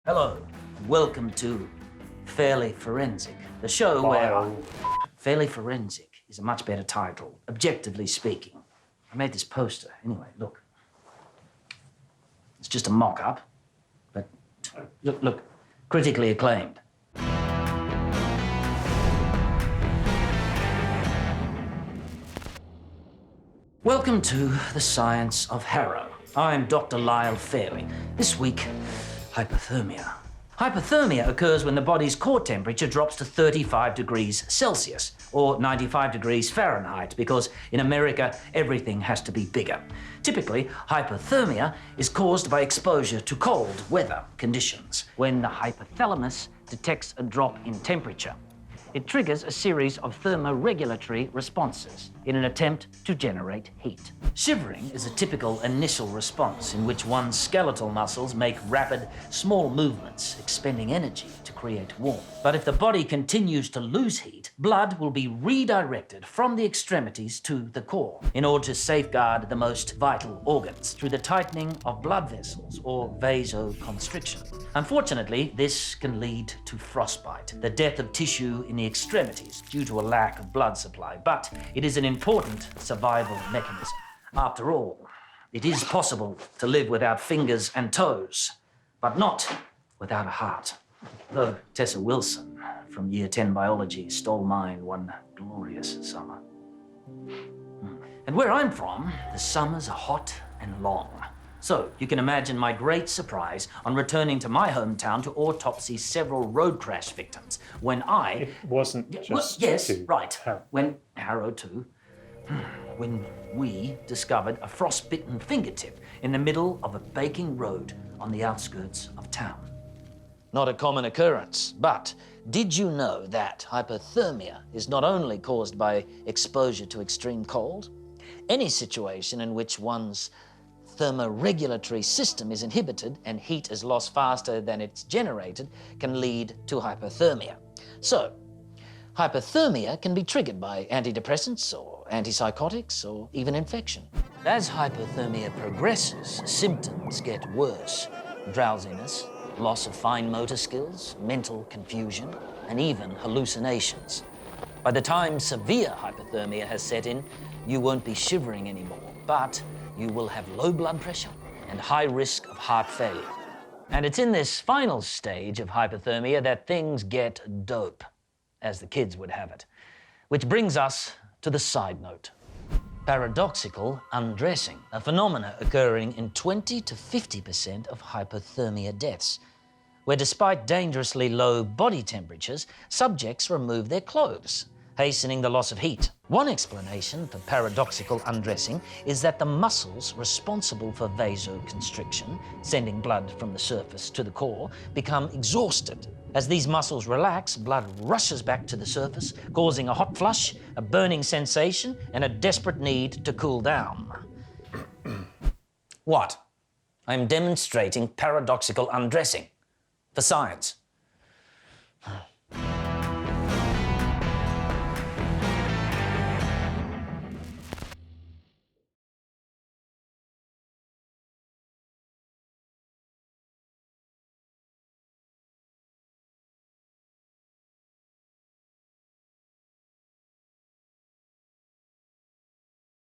Hello, and welcome to Fairly Forensic, the show where... Fairly Forensic is a much better title, objectively speaking. I made this poster. Anyway, look. It's just a mock-up, but look, critically acclaimed. Welcome to the Science of Harrow. I'm Dr. Lyle Fairley. This week, hypothermia. Hypothermia occurs when the body's core temperature drops to 35 degrees Celsius, or 95 degrees Fahrenheit, because in America, everything has to be bigger. Typically, hypothermia is caused by exposure to cold weather conditions, when the hypothalamus detects a drop in temperature. It triggers a series of thermoregulatory responses in an attempt to generate heat. Shivering is a typical initial response in which one's skeletal muscles make rapid, small movements, expending energy to create warmth. But if the body continues to lose heat, blood will be redirected from the extremities to the core in order to safeguard the most vital organs through the tightening of blood vessels or vasoconstriction. Unfortunately, this can lead to frostbite, the death of tissue in the extremities due to a lack of blood supply, but it is an important survival mechanism. After all, it is possible to live without fingers and toes, but not without a heart. Though Tessa Wilson from Year 10 Biology stole mine one glorious summer. And where I'm from, the summers are hot and long. So you can imagine my great surprise on returning to my hometown to autopsy several road crash victims when It wasn't just well, yes, to right. Harrow. When Harrow too. When we discovered a frostbitten fingertip in the middle of a baking road on the outskirts of town. Not a common occurrence, but did you know that hypothermia is not only caused by exposure to extreme cold? Any situation in which one's thermoregulatory system is inhibited and heat is lost faster than it's generated can lead to hypothermia. So, hypothermia can be triggered by antidepressants or antipsychotics or even infection. As hypothermia progresses, symptoms get worse. Drowsiness, loss of fine motor skills, mental confusion, and even hallucinations. By the time severe hypothermia has set in, you won't be shivering anymore, but you will have low blood pressure and high risk of heart failure. And it's in this final stage of hypothermia that things get dope, as the kids would have it. Which brings us to the side note. Paradoxical undressing, a phenomenon occurring in 20 to 50% of hypothermia deaths, where despite dangerously low body temperatures, subjects remove their clothes, hastening the loss of heat. One explanation for paradoxical undressing is that the muscles responsible for vasoconstriction, sending blood from the surface to the core, become exhausted. As these muscles relax, blood rushes back to the surface, causing a hot flush, a burning sensation, and a desperate need to cool down. What? I'm demonstrating paradoxical undressing for science.